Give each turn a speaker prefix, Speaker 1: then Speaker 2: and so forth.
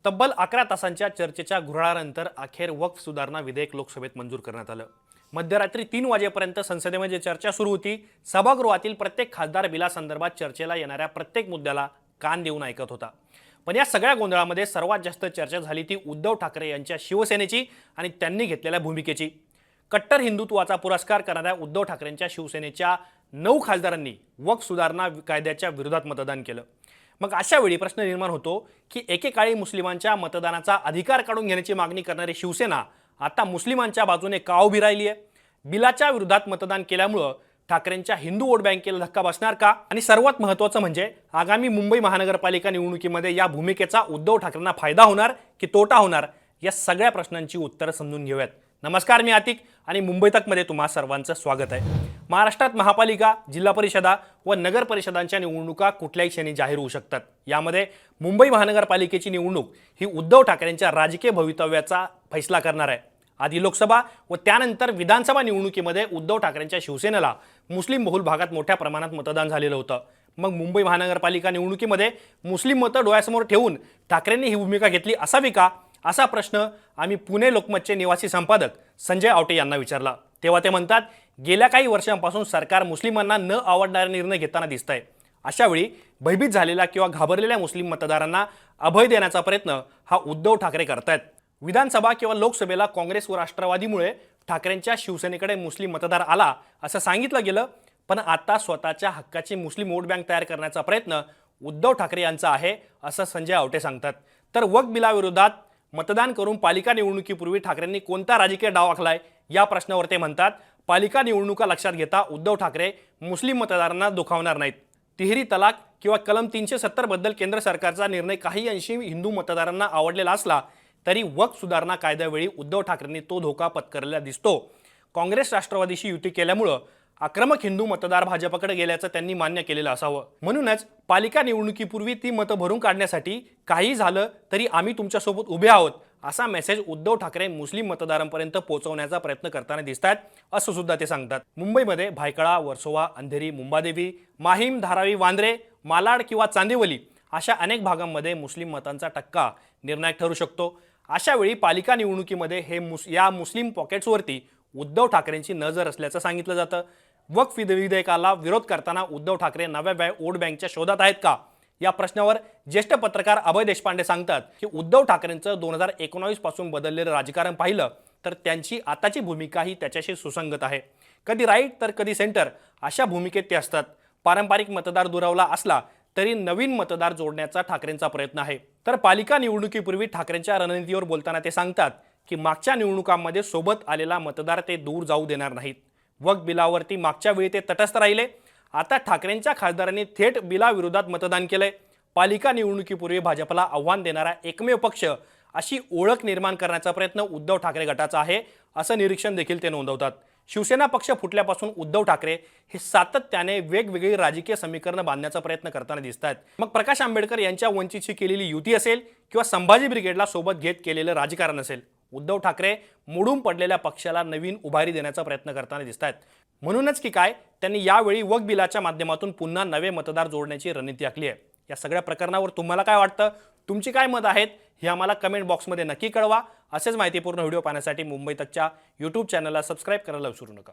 Speaker 1: तब्बल 11 तासांच्या चर्चेच्या घुराळानंतर अखेर वक्फ सुधारणा विधेयक लोकसभेत मंजूर करण्यात आलं। मध्यरात्री 3 वाजेपर्यंत संसदेमध्ये चर्चा सुरू होती। सभागृहातील प्रत्येक खासदार बिलासंदर्भात चर्चेला येणाऱ्या प्रत्येक मुद्द्याला कान देऊन ऐकत होता। पण या सगळ्या गोंधळामध्ये सर्वात जास्त चर्चा झाली ती उद्धव ठाकरे यांच्या शिवसेनेची आणि त्यांनी घेतलेल्या भूमिकेची। कट्टर हिंदुत्वाचा पुरस्कार करणाऱ्या उद्धव ठाकरेंच्या शिवसेनेच्या 9 खासदारांनी वक्फ सुधारणा कायद्याच्या विरोधात मतदान केलं। मग अशा वेळी प्रश्न निर्माण होतो की एकेकाळी मुस्लिमांच्या मतदानाचा अधिकार काढून घेण्याची मागणी करणारी शिवसेना आता मुस्लिमांच्या बाजूने का उभी राहिली आहे? बिलाच्या विरोधात मतदान केल्यामुळे ठाकरेंच्या हिंदू वोट बँकेला धक्का बसणार का? आणि सर्वात महत्त्वाचं म्हणजे आगामी मुंबई महानगरपालिका निवडणुकीमध्ये या भूमिकेचा उद्धव ठाकरेंना फायदा होणार की तोटा होणार? या सगळ्या प्रश्नांची उत्तरं समजून घेऊयात। नमस्कार, मी आतिक आणि मुंबई तकमध्ये तुम्हा सर्वांचं स्वागत आहे। महाराष्ट्रात महापालिका, जिल्हा परिषदा व नगर परिषदांच्या निवडणुका कुठल्याही क्षणी जाहीर होऊ शकतात। यामध्ये मुंबई महानगरपालिकेची निवडणूक ही उद्धव ठाकरेंच्या राजकीय भवितव्याचा फैसला करणार आहे। आधी लोकसभा व त्यानंतर विधानसभा निवडणुकीमध्ये उद्धव ठाकरेंच्या शिवसेनेला मुस्लिम बहुल भागात मोठ्या प्रमाणात मतदान झालेलं होतं। मग मुंबई महानगरपालिका निवडणुकीमध्ये मुस्लिम मतं डोळ्यासमोर ठेवून ठाकरेंनी ही भूमिका घेतली असावी का? असा प्रश्न आम्ही पुणे लोकमतचे निवासी संपादक संजय आवटे यांना विचारला। तेव्हा ते म्हणतात, गेल्या काही वर्षांपासून सरकार मुस्लिमांना न आवडणारे निर्णय घेताना दिसतंय। अशा वेळी भयभीत झालेल्या किंवा घाबरलेल्या मुस्लिम मतदारांना अभय देण्याचा प्रयत्न हा उद्धव ठाकरे करतायत। विधानसभा किंवा लोकसभेला काँग्रेस व राष्ट्रवादीमुळे ठाकरेंच्या शिवसेनेकडे मुस्लिम मतदार आला असं सांगितलं गेलं, पण आता स्वतःच्या हक्काची मुस्लिम वोट बँक तयार करण्याचा प्रयत्न उद्धव ठाकरे यांचा आहे असं संजय आवटे सांगतात। तर वक्फ बिलाविरोधात मतदान करून पालिका निवडणुकीपूर्वी ठाकरेंनी कोणता राजकीय डाव आखलाय या प्रश्नावर ते म्हणतात, पालिका निवडणुका लक्षात घेता उद्धव ठाकरे मुस्लिम मतदारांना दुखावणार नाहीत। तिहेरी तलाक किंवा कलम 370 बद्दल केंद्र सरकारचा निर्णय काही अंशी हिंदू मतदारांना आवडलेला असला तरी वक्फ सुधारणा कायद्यावेळी उद्धव ठाकरेंनी तो धोका पत्करलेला दिसतो। काँग्रेस राष्ट्रवादीशी युती केल्यामुळे आक्रमक हिंदू मतदार भाजपकडे गेल्याचं त्यांनी मान्य केलेलं असावं। म्हणूनच पालिका निवडणुकीपूर्वी ती मतं भरून काढण्यासाठी काही झालं तरी आम्ही तुमच्यासोबत उभे आहोत असा मेसेज उद्धव ठाकरे मुस्लिम मतदारांपर्यंत पोहोचवण्याचा प्रयत्न करताना दिसतात असं सुद्धा ते सांगतात। मुंबईमध्ये भायखळा, वर्सोवा, अंधेरी, मुंबादेवी, माहीम, धारावी, वांद्रे, मालाड किंवा चांदिवली अशा अनेक भागांमध्ये मुस्लिम मतांचा टक्का निर्णायक ठरू शकतो। अशा वेळी पालिका निवडणुकीमध्ये या मुस्लिम पॉकेट्सवरती उद्धव ठाकरेंची नजर असल्याचं सांगितलं जातं। वक्फ विधेयकाला विरोध करताना उद्धव ठाकरे नव्या वोट बँकच्या शोधात आहेत का या प्रश्नावर ज्येष्ठ पत्रकार अभय देशपांडे सांगतात की उद्धव ठाकरेंचं 2019 पासून बदललेलं राजकारण पाहिलं तर त्यांची आताची भूमिकाही त्याच्याशी सुसंगत आहे। कधी राईट तर कधी सेंटर अशा भूमिकेत ते असतात। पारंपरिक मतदार दुरावला असला तरी नवीन मतदार जोडण्याचा ठाकरेंचा प्रयत्न आहे। तर पालिका निवडणुकीपूर्वी ठाकरेंच्या रणनीतीवर बोलताना ते सांगतात की मागच्या निवडणुकांमध्ये सोबत आलेला मतदार ते दूर जाऊ देणार नाहीत। वक्फ बिलावरती मागच्या वेळी ते तटस्थ राहिले, आता ठाकरेंच्या खासदारांनी थेट बिलाविरोधात मतदान केलंय। पालिका निवडणुकीपूर्वी भाजपला आव्हान देणारा एकमेव पक्ष अशी ओळख निर्माण करण्याचा प्रयत्न उद्धव ठाकरे गटाचा आहे असं निरीक्षण देखील ते नोंदवतात। शिवसेना पक्ष फुटल्यापासून उद्धव ठाकरे हे सातत्याने वेगवेगळी राजकीय समीकरणं बांधण्याचा प्रयत्न करताना दिसतात। मग प्रकाश आंबेडकर यांच्या वंचितशी केलेली युती असेल किंवा संभाजी ब्रिगेडला सोबत घेत केलेलं राजकारण असेल, उद्धव ठाकरे मोडून पडलेल्या पक्षाला नवीन उभारी देण्याचा प्रयत्न करताना दिसतात। म्हणूनच की काय त्यांनी यावेळी वक्फ बिलाच्या माध्यमातून पुन्हा नवे मतदार जोडण्याची रणनीती आखली आहे। या सगळ्या प्रकरणावर तुम्हाला काय वाटतं? तुमची काय मत आहेत हे आम्हाला कमेंट बॉक्समध्ये नक्की कळवा। असेच माहितीपूर्ण व्हिडिओ पाहण्यासाठी मुंबई तकच्या यूट्यूब चॅनलला सबस्क्राईब करायला विसरू नका।